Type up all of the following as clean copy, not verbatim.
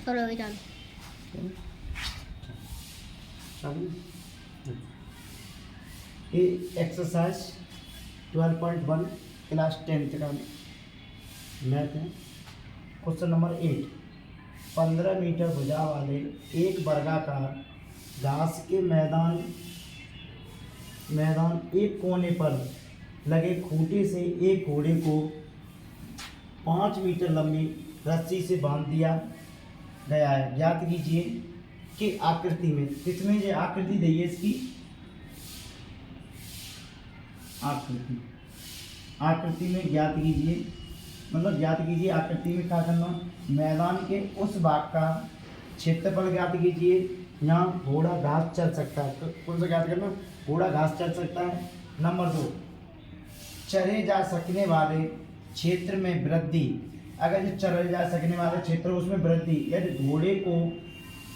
चलो अभी जान। ये एक्सरसाइज 12.1 क्लास 10th का मैथ है। क्वेश्चन नंबर 8, 15 मीटर भुजा वाले एक वर्गाकार घास के मैदान एक कोने पर लगे खूंटे से एक घोड़े को 5 मीटर लंबी रस्सी से बांध दिया गया है। ज्ञात कीजिए कि आकृति में, किसमें जो आकृति दी है इसकी आकृति में ज्ञात कीजिए, मतलब ज्ञात कीजिए आकृति में क्या करना, मैदान के उस भाग का क्षेत्रफल ज्ञात कीजिए। यहाँ घोड़ा घास चल सकता है, तो कौन सा ज्ञात करना, घोड़ा घास चल सकता है। नंबर 2, चरे जा सकने वाले क्षेत्र में वृद्धि, अगर जो चरे जा सकने वाले क्षेत्र उसमें वृद्धि, यदि घोड़े को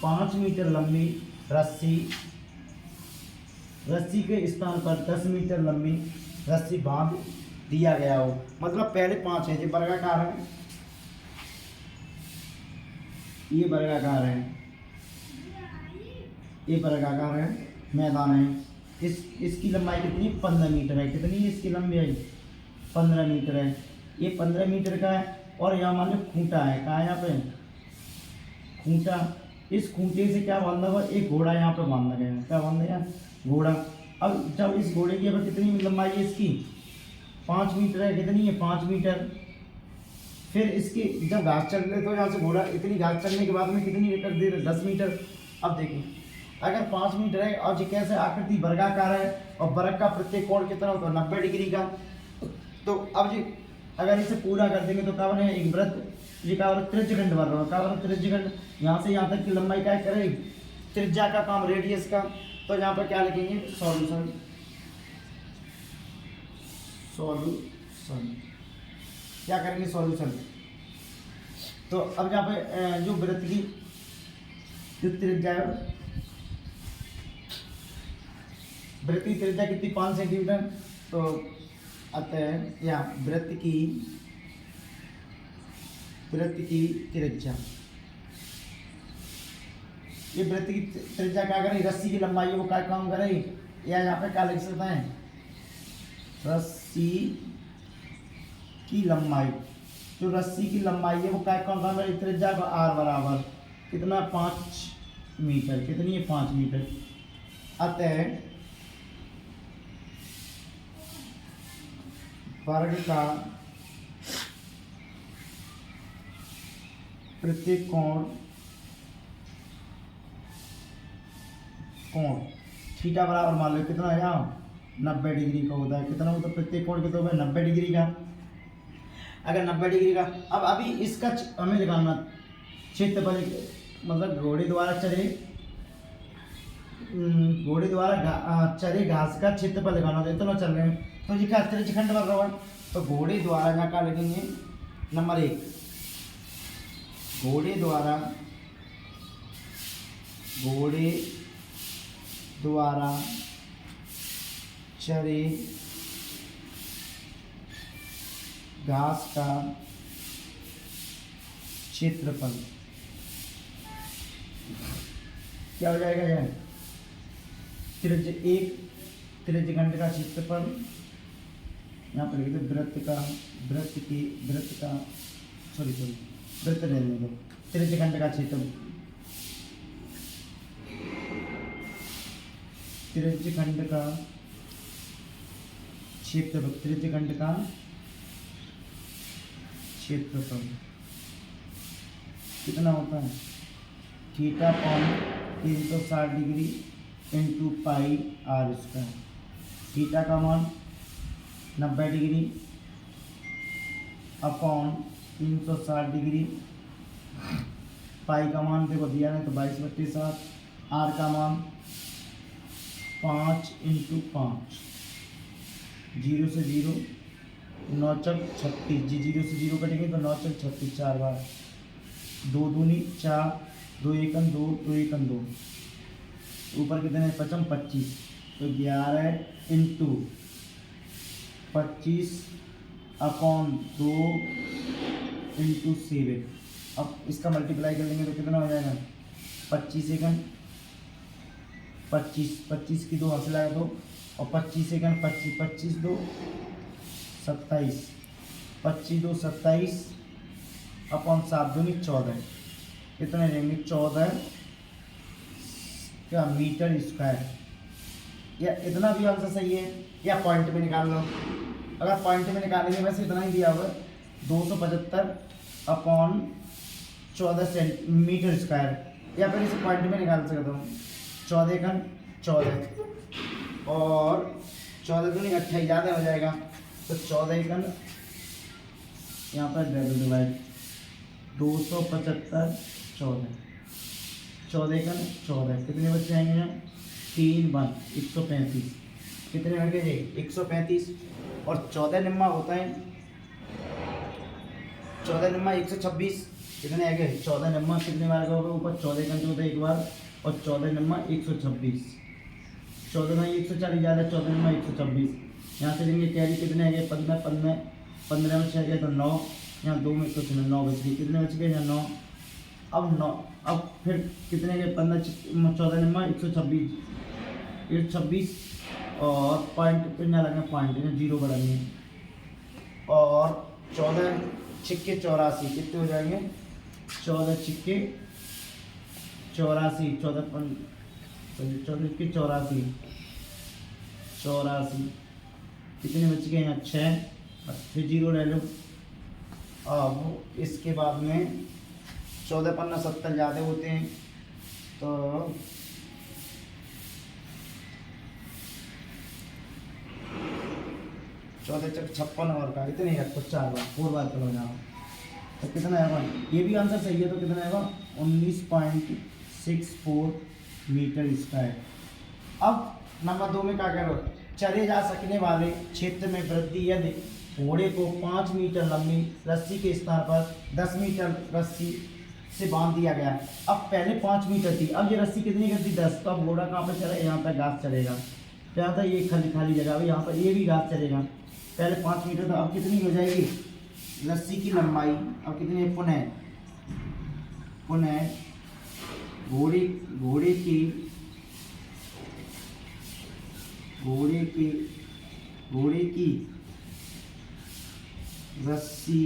5 मीटर लंबी रस्सी के स्थान पर 10 मीटर लंबी रस्सी बांध दिया गया हो। मतलब पहले 5 है, ये वर्गाकार है, ये वर्गाकार है, मैदान है। इसकी लंबाई कितनी, 15 मीटर है। कितनी है इसकी लंबाई, 15 मीटर है। ये 15 मीटर का है। और यहाँ मान लो खूंटा है, कहाँ है यहाँ पे खूंटा, इस खूंटे से क्या बांधा हुआ, एक घोड़ा यहाँ पे बांधा गया है। क्या बांधा गया, घोड़ा। अब जब इस घोड़े की अब कितनी लंबाई है इसकी, 5 मीटर है। कितनी है, 5 मीटर। फिर इसकी जब घास चल रहे तो यहाँ से घोड़ा इतनी घास चलने के बाद में कितनी कर दे, 10 मीटर। अब देखिए अगर 5 मीटर है और जी कैसे आकृति वर्गाकार है और वर्ग का प्रत्येक कोण कितना होता है, 90 डिग्री का। तो अब जी अगर इसे पूरा कर देंगे तो क्या बनेगा, एक वृत्त। ये क्या बना, त्रिज्यखंड बन रहा है। क्या बना, त्रिज्यखंड। यहाँ से यहाँ तक की लंबाई क्या करेगी, त्रिज्या का काम रेडियस का। तो यहाँ पर क्या लिखेंगे, सॉल्यूशन। क्या करेंगे, सॉल्यूशन। तो अब यहाँ पे जो वृत्त की जो त्रिज्या है, वृत्त की त्रिज्या कितनी, 5 सेंटीमीटर। तो अतः या वृत्त की त्रिज्या, ये वृत्त की त्रिज्या क्या करेगी, रस्सी की लंबाई है वो क्या काम करेगी, या यहाँ पे क्या लिख सकते हैं, रस्सी की लंबाई। जो रस्सी की लंबाई है वो क्या काम करेगी, त्रिज्या का आर बराबर कितना, 5 मीटर। कितनी है, 5 मीटर। अतः वर्ग का प्रत्येक कोण थीटा बराबर मान लो कितना है, यहाँ 90 डिग्री का होता है। कितना होता है, प्रत्येक कोण कितना होता है, 90 डिग्री का। अगर 90 डिग्री का, अब अभी इसका हमें निकालना क्षेत्रफल, मतलब घोड़े द्वारा चरे घास का क्षेत्रफल निकालना। तो इतना चल रहे हैं तो जी क्या त्रिज्यखंड बन रहा है। तो घोड़े द्वारा यहाँ क्या लिखेंगे, नंबर 1, घोड़े द्वारा चरे घास का क्षेत्रफल क्या हो जाएगा, यह त्रिज्यखंड का क्षेत्रफल। यहाँ पर लिखते वृत्त रहने दो, त्रिज्यखंड का क्षेत्रफल, त्रिज्यखंड का क्षेत्रफल कितना होता है, theta upon 360 degree into pi R square. Theta का मान 90 डिग्री अपॉन 360 डिग्री, पाई का मान देखो दिया है तो 22/7, आर का मान 5 × 5, 0 से 0, 9 चौक 36, जी 0 से 0 कटेंगे तो 9 चौक 36, 4 बार, 2 दूनी 4, 2 एकम 2, 2 एकम 2, ऊपर कितने 55 25, तो 11 × 25 अपॉन 2 × 7, अब इसका मल्टीप्लाई कर लेंगे तो कितना हो जाएगा 25 सेकंड, 25 की 2 हाथ से लगा दो और 25 सेकंड, 25 2 27, 25 2 27 अपॉन 7 दूनी 14, कितने लेंगे 14 क्या मीटर स्क्वायर। या इतना भी आंसर सही है या पॉइंट में निकाल लो। अगर पॉइंट में निकालेंगे वैसे इतना ही दिया हुआ 275 अपॉन 14 मीटर स्क्वायर, या फिर इसे पॉइंट में निकाल सकता हूँ 14 का 14 और 14 दूनी 28 ज़्यादा हो जाएगा तो 14 का यहाँ पर डिवाइड 275 14 का 14 कितने बच्चे आएंगे यहाँ 3 1 135, कितने बन गए 135 और 14 निम्मा होता है 14 निम्मा 126, कितने आ गए 14 निम्मा कितने बार का होगा ऊपर 14 का होता है एक बार और 14 निम्मा 126, 14 में 140 ज़्यादा 14 निम्मा 126, यहाँ से लेंगे कैरी कितने आ गए 15 में 6 गए तो 9, यहाँ 2 में कुछ 9 बच गए, कितने बच गए यहाँ 9, अब 9 अब फिर कितने गए 14 निम्मा 126 और पॉइंट पे ना लगना, पॉइंट में 0 बढ़ाएंगे और 14 छिक्के 84 कितने हो जाएंगे 14 छिक्के 84, 14 छिक्के 84 कितने बच गए यहाँ 6, फिर 0 ले लो। अब इसके बाद में 14 पन्ना 70 ज़्यादा होते हैं तो 14 चक 56 और का इतने ही रखो 4 बार 4 बार चलो जाओ तो कितना आएगा, ये भी आंसर सही है तो कितना आएगा 19.64 मीटर स्क्वायर। अब नंबर 2 में क्या करो, चले जा सकने वाले क्षेत्र में वृद्धि यदि घोड़े को 5 मीटर लंबी रस्सी के स्थान पर 10 मीटर रस्सी से बांध दिया गया। अब पहले 5 मीटर थी, अब ये रस्सी कितनी कर दी 10, तो अब घोड़ा कहाँ पर चलेगा, यहाँ पर घास चलेगा, तो यहाँ था ये खाली खाली जगह है, यहाँ पर ये भी घास चलेगा। पहले 5 मीटर था, अब कितनी हो जाएगी रस्सी की लंबाई, अब कितनी पुनः घोड़े की रस्सी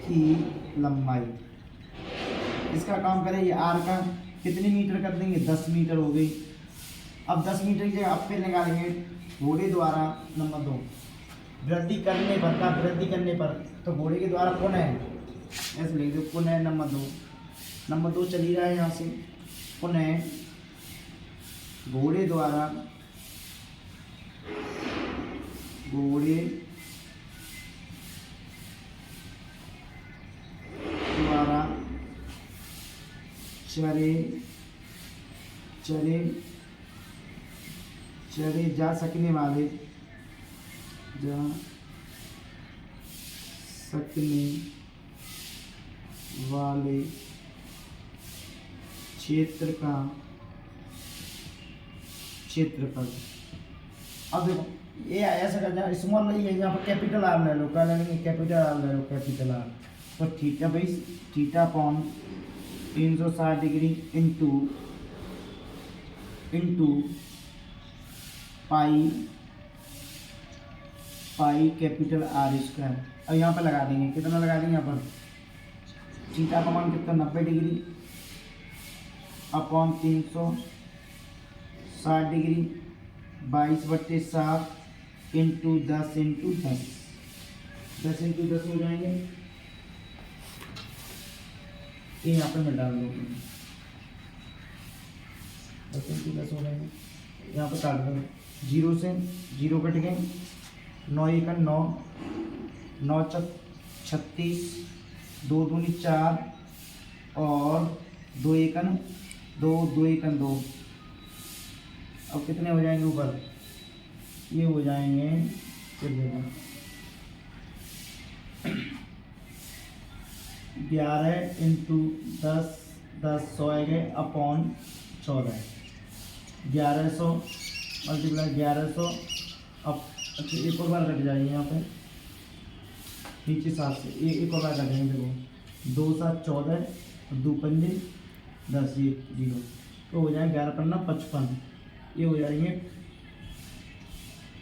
की लंबाई, इसका काम करें ये आर का कितने मीटर कर देंगे 10 मीटर हो गई। अब 10 मीटर की जगह अब फिर निकालेंगे घोड़े द्वारा नंबर 2 वृद्धि करने पर तो घोड़े के द्वारा पुनः ऐसे लिख दो पुनः नंबर 2 चली रहा है यहाँ से, पुनः घोड़े द्वारा चरे जा सकने वाले क्षेत्रफल। अब देखो ये ऐसा करना स्मॉल नहीं है, यहाँ पर कैपिटल आर ले लो, क्या लेंगे कैपिटल आर ले लो, कैपिटल आर तो थीटा भाई theta upon 360 degree into pi capital R square. अब यहाँ पर लगा देंगे, कितना लगा देंगे यहाँ पर थीटा का मान कितना 90 degree upon 360 degree 22/7 into 10 into 10 हो जाएंगे, ये यहाँ पे मैं डाल दूँ 10 इंटू 10 हो जाएंगे, यहाँ पर काट दो 0 से 0 कट गए 9 1 9 9 36 2 दूनी 4 और 2 1 2 2 1 2। अब कितने हो जाएंगे ऊपर ये हो जाएंगे 11 इंटू 10 100 आएंगे अपॉन 14 1100 मल्टीप्लाई 1100। अब अच्छा एक और बार कट जाएंगे यहाँ पे नीचे 7 से एक और बार कटेंगे, देखो दो सात 14, दो पंजे 10, ये 0, तो हो जाएंगे 11 पन्ना 55, ये हो जाएंगे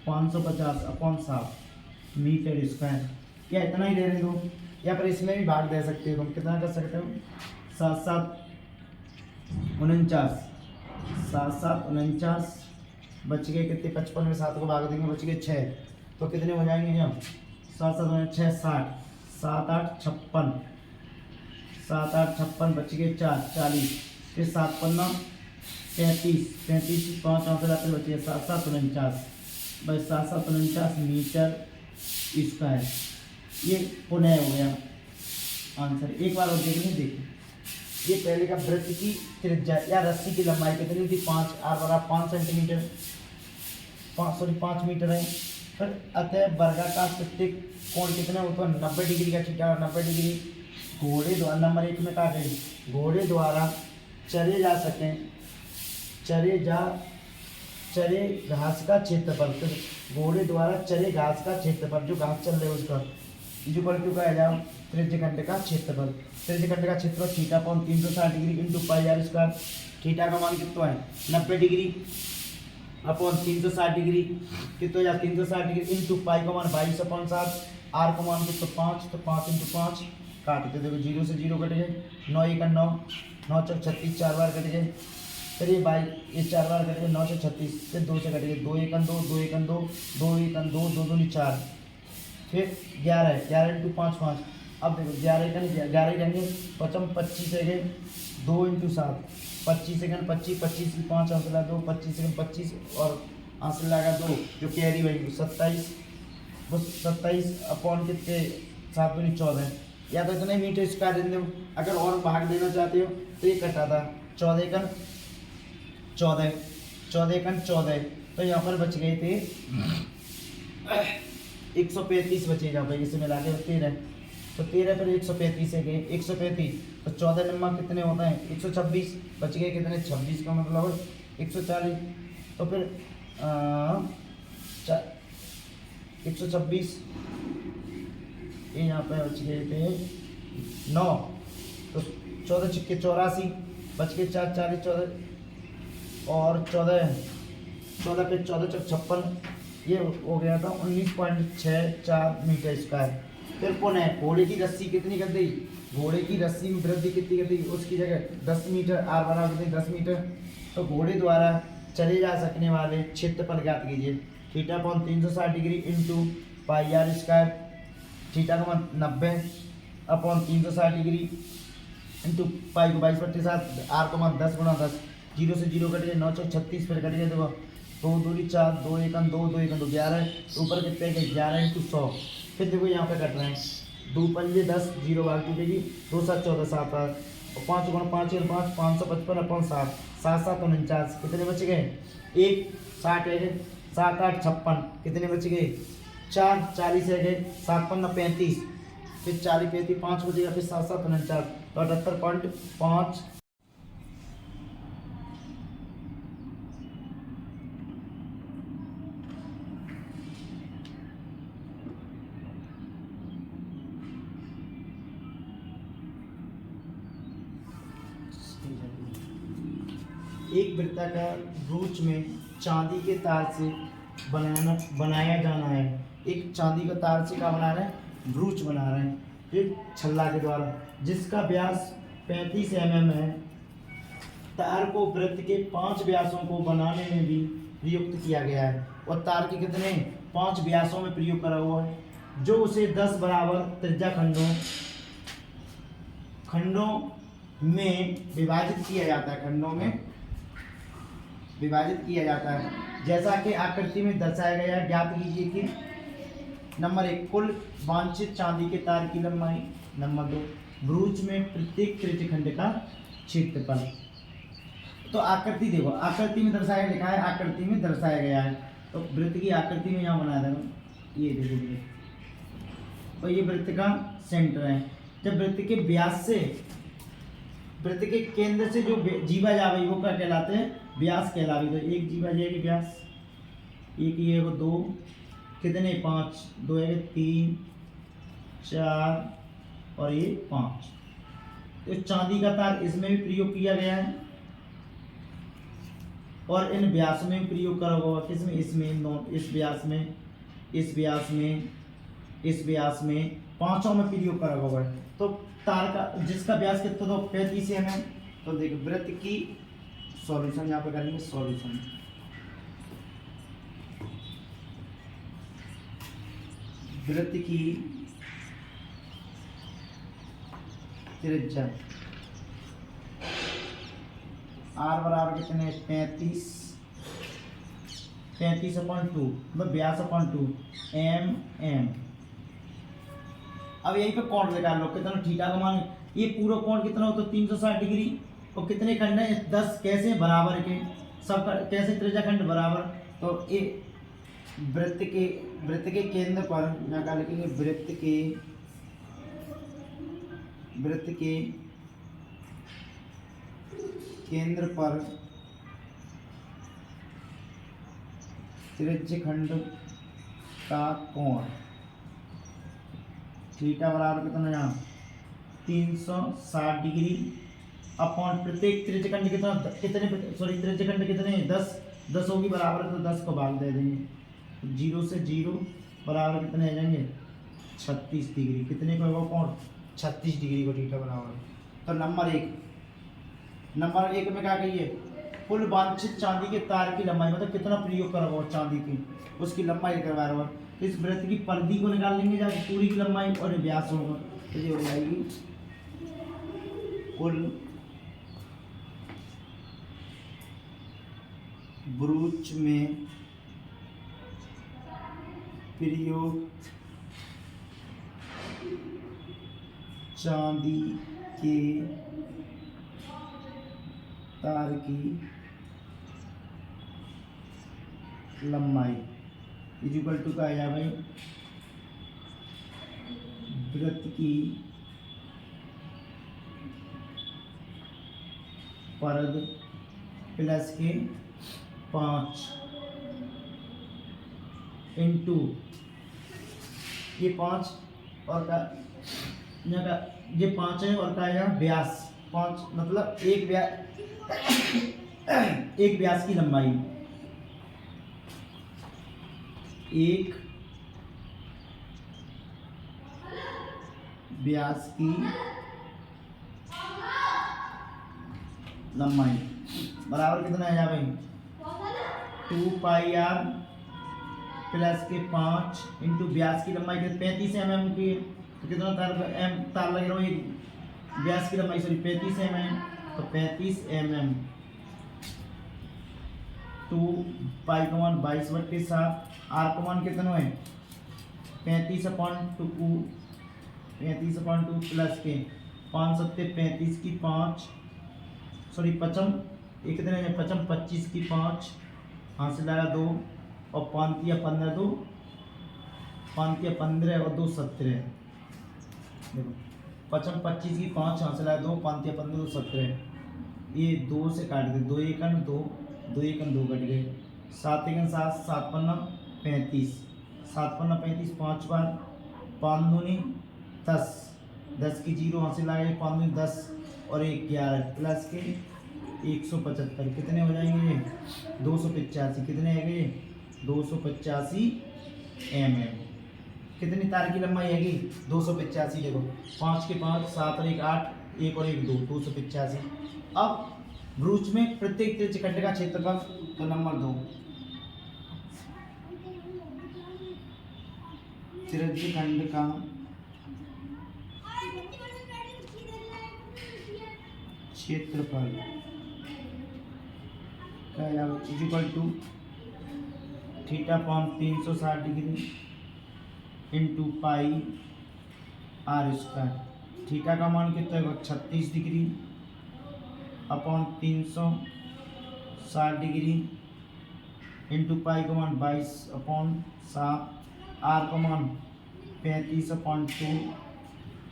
550/7 मीटर स्क्वायर। क्या इतना ही दे रहे हो, या फिर इसमें भी भाग दे सकते हो तुम, कितना कर सकते हो, 7 7 49, 7 7 49, बच गए कितने, 55 में 7 को भाग देंगे बच गए 6, तो कितने हो जाएंगे जब 7 7 6 60, 7 8 56, 7 8 56 बच गए 4 40, फिर 7 पन्ना 35, 35 5 5 फिर बच गए 7 7 49, बस 7 7 49 मीटर स्क्वायर। ये पुनः हो गया आंसर। एक बार और देख लें, देखिए ये पहले का वृत्त की त्रिज्या या रस्सी की लंबाई कितनी थी, 5, r बराबर 5 सेंटीमीटर, 5 मीटर है। फिर अतः वर्गाकार प्रत्येक कोण कितना हो, तो 90 डिग्री का थीटा और 90 डिग्री। घोड़े द्वारा नंबर 1 में कहा गई, घोड़े द्वारा चरे जा सकें, चरे घास का क्षेत्रफल, तो घोड़े द्वारा चरे घास का क्षेत्रफल, जो घास चल रहे है उसका, इक्वल टू का जाओ त्रिज्यखंड का क्षेत्रफल। त्रिज्यखंड का क्षेत्रफल थीटा कोण 360 degree into pi R square. Theta का मान कितना है 90 डिग्री अपॉन 360 डिग्री, कितना हो जाए 360 डिग्री इंटू पाई का मान 22/7, आर का मान कितना 5, तो 5 इंटू 5 काट के देखो 0 से 0 कट गए, 9 1 9, 9 4 36 4 बार कट गए, फिर ये 4 बार कट गए, 9 से 36, फिर 2 से कट गए, 2 1 2, 2 1 2, 2 1 2, 2 2 4, फिर 11 इंटू 5 5। अब देखो 11 ही रहेंगे, 25 है गए, 2 इंटू 7 25 सेकंड 25 25 की 5 आंसर लगा 2, 25 सेकंड 25 और आंसर लगा 2, जो कैरी बनेगी 27, बस 27 अपॉन कितने 7 दूनी 14, या तो इतने मीटर स्क्वायर दे दो। अगर और भाग देना चाहते हो तो ये कटा था 14 एकन 14, 14 एकन 14, तो यहाँ पर बच गए थे 135 बचेगा भाई, इसे मिला के 13, तो 13 पर 135 है गए 135, तो 14 नंबर कितने होता है 126, बच गए कितने 26 का मतलब 140, तो फिर 126 ये यहाँ पे बच गए थे 9, तो 14 छिक्के 84, बच गए 4 40 14 और 14 पे 14 चौक 56, ये हो गया था 19.64 मीटर स्क्वायर। फिर पुनः घोड़े की रस्सी कितनी कर दी, घोड़े की रस्सी में वृद्धि कितनी कर दी, उसकी जगह 10 मीटर, आर बराबर कितनी 10 मीटर, तो घोड़े द्वारा चले जा सकने वाले क्षेत्रफल ज्ञात कीजिए। Theta upon 360 degree into pi R square, theta का मान 90 अपॉन 360 डिग्री इंटू पाई को 22/7, आर का मान 10 × 10, 0 से 0 कट गए 9 चौक 36, फिर कट गए देखो 2 दूरी 4, 2 1 2, 2 1 2 11, ऊपर कितने गए 11 इंटू 100, फिर देखो यहाँ पे कट रहे हैं 2 पंजे 10, 0 भाग टूटेगी, 2 7 14 7 8 और 5 × 5 5 555 अपॉन 7, 7 7 49, कितने बच गए 1 60 है गए, 7 8 56, कितने बच गए 4 40 है गए, 7 5 35, फिर 40 35 5 बचेगा, फिर 7 7 49, तो 78.5। एक वृत्ताकार ब्रूच में चांदी के तार से बनाया जाना है, एक चांदी का तार से क्या बना रहे हैं, ब्रूच बना रहे हैं एक छल्ला के द्वारा, जिसका व्यास 35 mm है। तार को वृत्त के 5 व्यासों को बनाने में भी प्रयुक्त किया गया है, और तार के कितने 5 व्यासों में प्रयोग करा हुआ है, जो उसे 10 बराबर त्रिज्या खंडों में विभाजित किया जाता है, खंडों में विभाजित किया जाता है, जैसा कि आकृति में दर्शाया गया है। ज्ञात कीजिए कि नंबर 1 कुल वांछित चांदी के तार की लंबाई, नंबर 2 ब्रूच में प्रत्येक त्रिज्यखंड का क्षेत्रफल। तो आकृति देखो, आकृति में दर्शाया लिखा है, आकृति में दर्शाया गया है, तो वृत्त की आकृति में यहाँ बनाया था, ये देखिए, तो ये वृत्त का सेंटर है। जब वृत्त के व्यास से, वृत्त के केंद्र से जो जीवा जावे वो क्या कहलाते हैं, व्यास कहलावे। तो एक जीवा जाएगी व्यास, एक ये वो 2, कितने 5, 2 है 3 4 और ये 5, तो चांदी का तार इसमें भी प्रयोग किया गया है और इन व्यास में भी प्रयोग करा हुआ है। किसमें? इसमें, इस व्यास में, इस व्यास में, इस व्यास में, पांचों में प्रयोग करा हुआ है। तो तार का जिसका व्यास कितना तो 35 mm। तो देखो वृत्त की सॉल्यूशन यहाँ पे करेंगे, सॉल्यूशन वृत्त की त्रिज्या आर बराबर कितने? 35/2 मतलब व्यास अपॉन 2 mm। अब यहीं पे कोण निकाल लो, कितना थीटा का मान, ये पूरा कोण कितना हो तो 360 डिग्री। और कितने खंड है? 10। कैसे? बराबर के सब कैसे? त्रिज्या खंड बराबर। तो ये वृत्त के केंद्र पर क्या लिखेंगे? वृत्त के केंद्र पर त्रिज्य खंड का कोण थीटा बराबर कितना? यहाँ 360 डिग्री अपॉन प्रत्येक त्रिज्यखंड कितना? त्रिज्यखंड कितने? 10 होगी बराबर, तो 10 को भाग दे देंगे। 0 से 0 बराबर कितने आ जाएंगे? 36 डिग्री। कितने को होगा कोण? 36 डिग्री को थीटा बराबर। तो नंबर एक में क्या कहिए? कुल वांछित चांदी के तार की लंबाई, मतलब कितना प्रयोग करा हुआ चांदी की, उसकी लंबाई करवा रहा है। इस वृत्त की परिधि को निकाल लेंगे जब पूरी की लंबाई और व्यास होगा, तो ये हो जाएगी कुल ब्रूच में प्रयोग चांदी के तार की लंबाई इक्वल टू का आया भाई वृत्त की परिध प्लस के 5 इंटू ये 5 और का ये 5 है और का आया व्यास 5, मतलब एक व्यास की लंबाई, एक व्यास की लंबाई बराबर कितना है भाई? 2πr प्लस के 5 इंटू व्यास की लंबाई 35 mm की, तो कितना तार लग रहा है? व्यास की लंबाई 35 mm, तो 35 mm 2π का मान 22/7। आर का मान कितना है? 35/2 प्लस के 5 7 35 की 5 पचम एक कितने हैं? 25 की 5 हाथ से लगा 2 और 5 या 15 2 5 या 15 और 2 17। देखो 25 की 5 हाथ से लगा 2 5 या 15 2 17। ये 2 से काट दे, 2 एकन 2 2 एकन 2 कट गए, 7 एकन 7 7 पन्ना 35 7 पन्ना 35 5 बार 5 दूनी 10 10 की 0 हाथ से लगाए 5 दूनी 10 और 1 11 प्लस के 175 कितने हो जाएंगे? ये 285। कितने आएंगे? 285 mm। कितनी तार की लंबाई आएगी? 285। देखो 5 के 5 7 और 1 8 1 और 1 2 285। अब ब्रूच में प्रत्येक त्रिज्यखंड का क्षेत्रफल, तो नंबर 2 त्रिज्यखंड का क्षेत्रफल क्या है? Equal to theta upon 360 degree into pi R square. Theta का मान कितना है? 36 degree upon 360 degree into pi का मान 22/7। आर का मान 35/2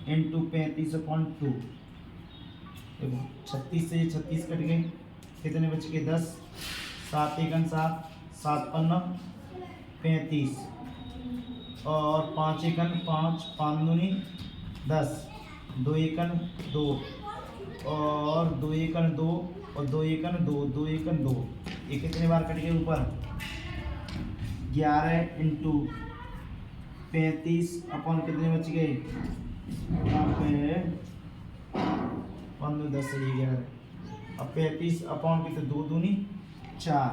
इंटू 35/2। देखो 36 से 36 कट गए, कितने बच गए? 10 7 एकन 7 7 पन्ना 35 और 5 एकन 5 5 दूनी 10 2 एकन 2 और 2 एकन 2 और 2 एकन 2, 2 एकन 2, ये कितने बार कट गए ऊपर? 11 इंटू 35 अपॉन कितने बच गए यहाँ पे? 15 10 11। अब 35 अपॉन कितने? 2 दूनी 4,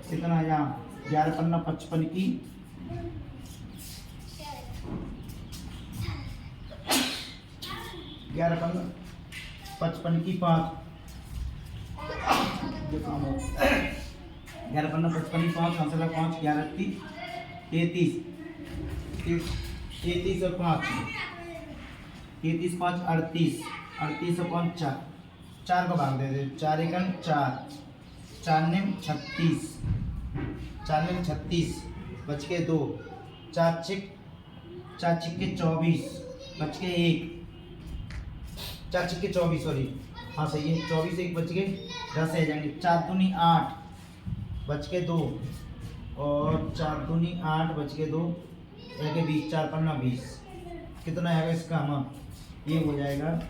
कितना यहाँ 11 पन्ना 55 की 11 पन्ना 55 की 5, जो काम हो 11 पन्ना 55 की 5, यहाँ से 5 11 33 33 और 5 33 5 38 38 अपॉन 4, 4 को भाग दे दे, 4 एकन 4, 4 ने 36, 4 ने 36 बच के 2, 4 छिक के 24 बच के 1, 4 छिक के 24 सॉरी, हाँ सही है 24 1 बच गए 10 रह जाएंगे, 4 दूनी 8 बच के 2 और 4 दूनी 8 बच के 2 एक 20, 4 पन्ना 20, कितना आएगा इसका? हम ये हो जाएगा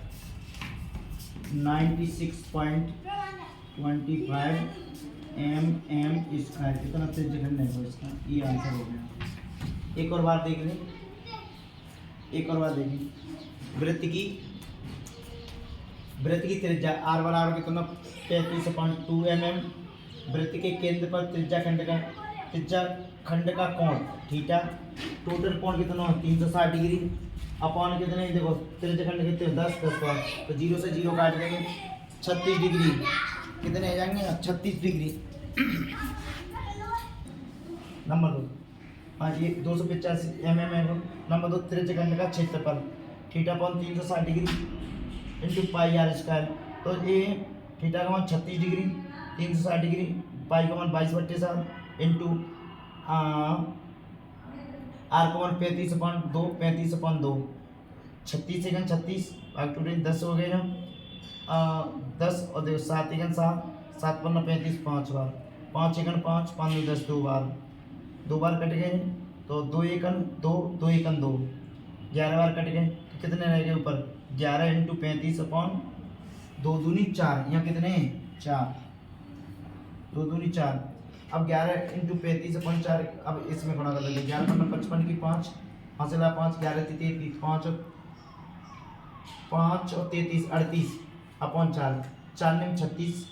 96.25 mm स्क्वायर। कितना त्रिज्यखंड है इसका? ये आंसर हो गया। एक और बार देख लें, एक और बार देखें। वृत्त की त्रिज्या r बराबर कितना? 35.2 mm। वृत्त के केंद्र पर त्रिज्या खंड का कोण थीटा, टोटल कोण कितना है? 360 डिग्री अपॉन कितने? देखो त्रिज्या खंड कितने? 10 10 बार, तो 0 से 0 काट देंगे 36 डिग्री, कितने आ जाएंगे? 36 डिग्री। नंबर 2, हाँ ये 285 mm है। नंबर 2, त्रिज्यखंड का क्षेत्रफल theta upon 360 degree into pi R square, तो ये थीटा का मान 36 डिग्री, 360 डिग्री, पाई का मान 22/7 इंटू आर का मान 35/2, 35/2, 36 सेकंड 36 भाग 10 हो गए हम 10 और देखो 7 एकन 7, 7 पन्ना 35 5 बार, 5 एकन 5, 5 में 10 2 बार कट गए, तो 2 एकन 2, 2 एकन 2, 11 बार कट गए, तो कितने रह गए ऊपर? 11 इंटू 35 अपॉन 2 दूनी 4, यहाँ कितने? 4, 2 दूनी 4। अब 11 इंटू 35 अपॉन 4, अब इसमें गुणा कर लेंगे। 11 पन्ना 55 की 5, हासिल 5, 11 33 5 और 33 38 अपॉन 4, 4 में 36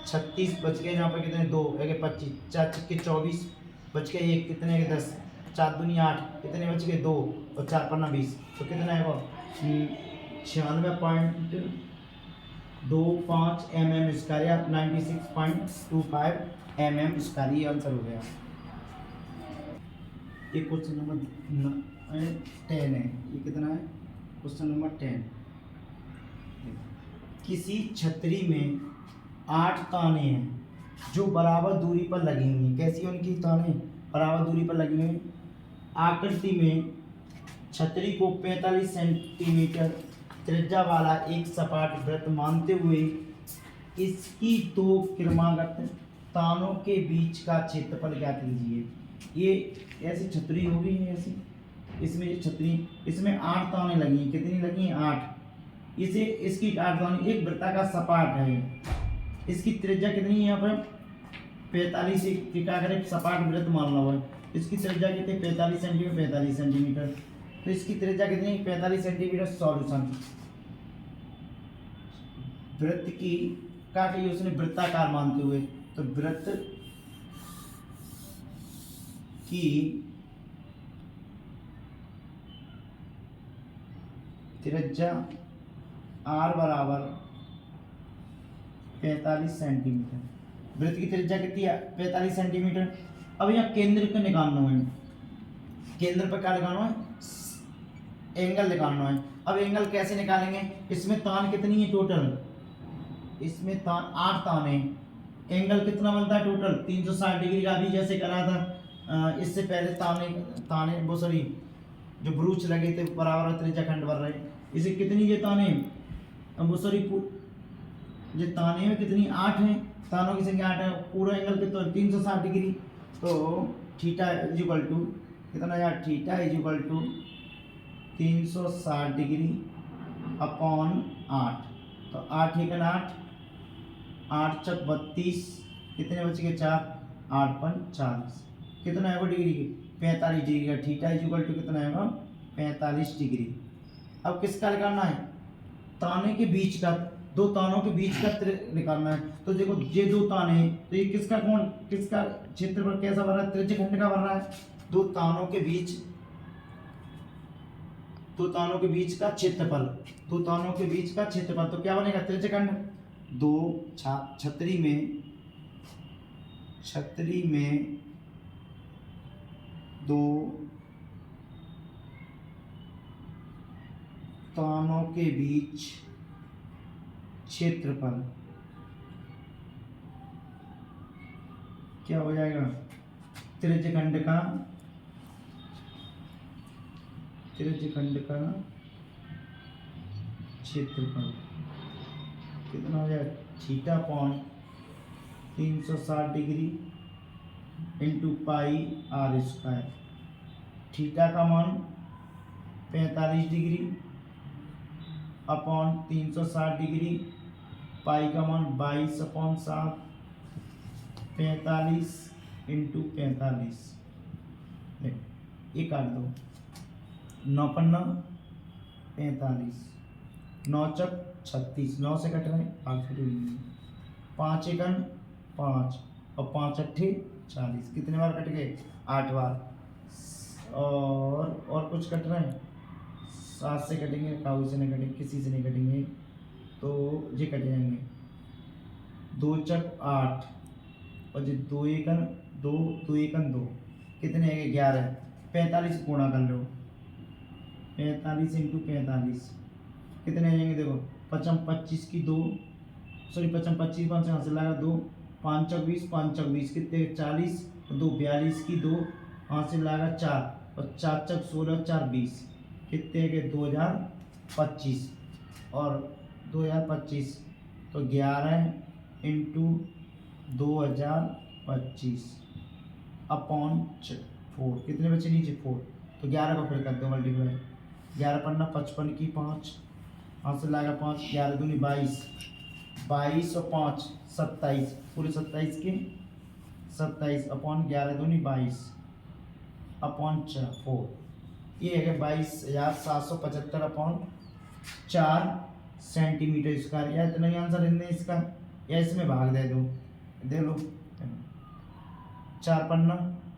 36 बच गए यहाँ पर कितने? 2 एक 25, 4 छिक्के 24 बच गए 1, कितने? 10, 4 दूनी 8, कितने बच गए? 2 और 4 पन्ना 20, तो कितना है वो? 96.25 mm स्क्वायर या 96.25 mm स्क्वायर, ये आंसर हो गया। ये क्वेश्चन नंबर 10 है। ये कितना है? Question number 10। किसी छतरी में 8 ताने हैं जो बराबर दूरी पर लगी हुई हैं। कैसी उनकी ताने? बराबर दूरी पर लगी हुई हैं। आकृति में छतरी को 45 सेंटीमीटर त्रिज्या वाला एक सपाट वृत्त मानते हुए इसकी 2 क्रमागत तानों के बीच का क्षेत्रफल ज्ञात कीजिए। ये ऐसी छतरी होगी, ऐसी इसमें ये छतरी, इसमें 8 ताने लगी हैं। कितनी लगी हैं? 8। इसे इसकी 8 ताने, एक वृत्ताकार सपाट है, इसकी त्रिज्या कितनी है? यहाँ पर 45, क्या करें? सपाट वृत्त मानना हुआ है, इसकी त्रिज्या कितनी? 45 सेंटीमीटर, 45 सेंटीमीटर, तो इसकी त्रिज्या कितनी? 45 सेंटीमीटर। सॉल्यूशन, वृत्त की काटी उसने वृत्ताकार मानते हुए, तो वृत्त की त्रिज्या r बराबर 45 सेंटीमीटर। वृत्त की त्रिज्या कितनी है? 45 सेंटीमीटर। अब यहाँ केंद्र को निकालना है, केंद्र पर क्या निकालना है? एंगल निकालना है। अब एंगल कैसे निकालेंगे? इसमें तान कितनी है टोटल? इसमें तान 8 तान है। एंगल कितना बनता है टोटल? 360 डिग्री का भी जैसे करा था इससे पहले ताने वो सॉरी जो ब्रूच लगे थे बराबर त्रिज्या खंड भर रहे, इसे कितनी ये ताने वो सॉरी ये ताने में कितनी? 8 हैं। तानों की संख्या 8 है। पूरा एंगल कितना? 360 डिग्री। तो थीटा इज इक्वल टू कितना यार? Theta is equal to 360 degree upon 8, तो 8 एकन 8, 8 चक 32, कितने बच गए 4, 8 पन 40, कितना है वो डिग्री की 45 डिग्री का थीटा इज इक्वल टू कितना है 45 डिग्री। अब किसका निकालना है, ताने के बीच का, दो तानों के बीच का निकालना है। तो देखो ये दो ताने, तो ये किसका कोण, किसका क्षेत्रफल कैसा बन रहा है, त्रिज्यखंड का बन रहा है। दो तानों के बीच, दो तानों के बीच का क्षेत्रफल, दो तानों के बीच का क्षेत्रफल, तो क्या बनेगा त्रिज्यखंड। दो छतरी में दो तानों के बीच क्षेत्रफल क्या हो जाएगा, त्रिज्यखंड का क्षेत्रफल कितना हो जाएगा, theta upon 360 degree into pi R square. Theta का मान 45 डिग्री अपॉन 360 डिग्री, पाई का मान 22/7, 45 इंटू 45, ये काट दो, 9 पन्ना 45, 9 चक 36, 9 से कट रहे हैं 5 एकन 5 और 5 अट्ठे 40, कितने बार कट गए 8 बार। और कुछ कट रहे हैं, 7 से कटेंगे, काऊ से नहीं कटेंगे, किसी से नहीं कटेंगे, तो ये कट जाएंगे, 2 चक 8 और जो 2 एकन 2, कितने है 11, 45 गुणा कर लो, 45 इंटू 45 कितने आ जाएंगे, देखो 25 की 2, सॉरी 25 5 यहाँ से लगा 2, 5 चक 20, 5 चक 20 कितने 40, 2 42 की 2 यहाँ से लगा 4 और 4 चक 16, 4 20 कितने के 2025 और 2025, तो 11 इंटू 2025 अपॉन 4, कितने बचे नीचे 4, तो 11 को फिर कर दो मल्टीप्लाई, 11 पन्ना 55 की 5 यहाँ से लाएगा 5, 11 दूनी 22, 22 और 5 27, पूरे 27 के 27 अपॉन 11 दूनी 22 अपॉन 4, ये है 22,775 अपॉन 4 सेंटीमीटर स्क्वायर। या इतना ही आंसर इनने इसका, या इसमें भाग दे दो, दे लो 4 पन्ना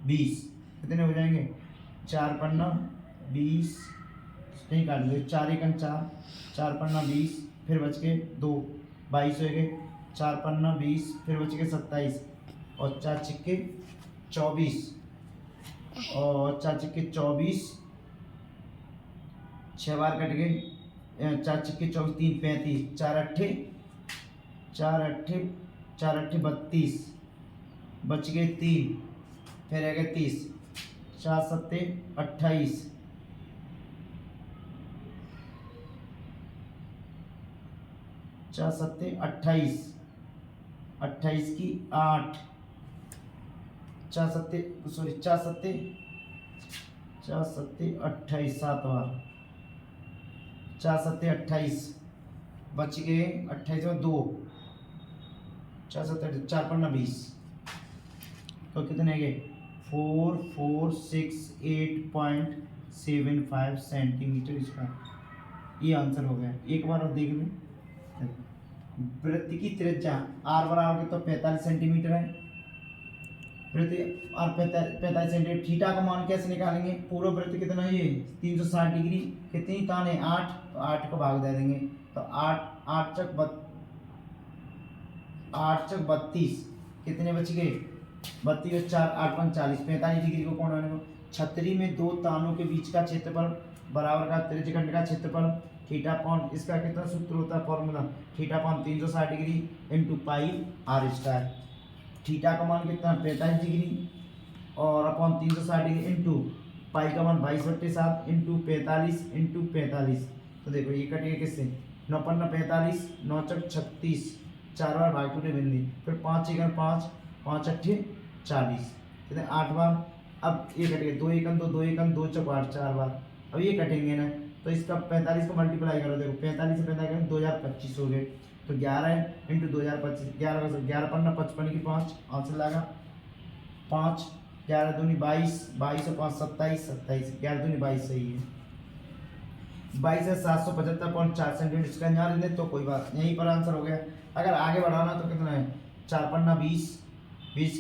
20, कितने हो जाएंगे 4 पन्ना 20, नहीं काट दो, 4 एकन 4, 4 पन्ना 20, फिर बच के 2 22 हो गए, 4 पन्ना 20, फिर बच के 27 और 4 छिक्के 24 और 4 छिक्के 24, 6 बार कट गए, 4 छिक्के 24, 3 35, 4 अट्ठे 32, बच गए 3, फिर रह गए 30, 4 सत्ते 28, 4 सत्ते 28, 28 की 8, 4 सत्ते 28, 7 बार, 4 सत्ते 28, बच गए 28 में 2, 4 सत्ते 4 पन्ना 20, तो कितने गए 4468.75 सेंटीमीटर स्क्वायर। ये आंसर हो गया। एक बार और देख लें, वृत्त की त्रिज्या r बराबर तो 45 सेंटीमीटर है, वृत्त r 45 सेंटीमीटर। थीटा का मान कैसे निकालेंगे, पूरा वृत्त कितना है ये 360 डिग्री, कितनी तान है 8, तो 8 को भाग दे देंगे, तो 8 चक 32, कितने बच गए 32 और 4 8 5 40, 45 डिग्री को कौन आने को। छतरी में दो तानों के बीच का क्षेत्रफल बराबर का त्रिज्यखंड का क्षेत्रफल, थीटा अपॉन इसका कितना सूत्र होता है formula, theta upon 360 degree into pi R square. Theta का मान कितना 45 डिग्री और अपॉन 360 डिग्री इंटू पाई का मान 22/7 इंटू 45, तो देखो ये कटेगा किससे 9 पन्ना 45, 9 चक 36, 4 बार भाग टूटे बिंदी, फिर 5 एकन 5, 5 अट्ठे 40, कितने 8 बार। अब ये कटेंगे 2 एकन 2, 2 एकन 2 चक 8, 4 बार। अब ये कटेंगे ना तो इसका 45 को मल्टीप्लाई करो, देखो 45 से 45 करें 2025 हो गए, तो 11 इंटू 2025, 11 11 पन्ना 55 की 5 आंसर लगा 5, 11 दूनी 22, 22 और 5 27, 27, 11 दूनी 22 सही है। 22 है 775.4 सेंटीमीटर, इसका यहाँ ले तो कोई बात, यहीं पर आंसर हो गया। अगर आगे बढ़ाना तो कितना है, 4 पन्ना 20, 20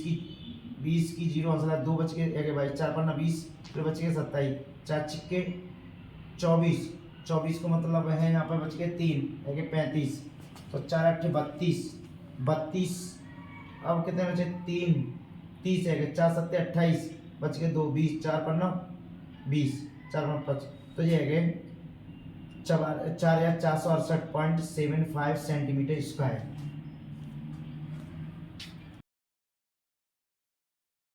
की 0 आंसर है, 2 बच के एक भाई, 4 पन्ना 20, फिर बच के 27, 4 छिक्के 24, 24 को मतलब है यहाँ पर बच के 3 एक 35, तो 4 8 32, 32, अब कितने बचे 3, 30 है 4 7 28, बच के 2 20, 4 पन्ना 20, 4 पन्ना 5, तो ये है 4468.75 सेंटीमीटर स्क्वायर।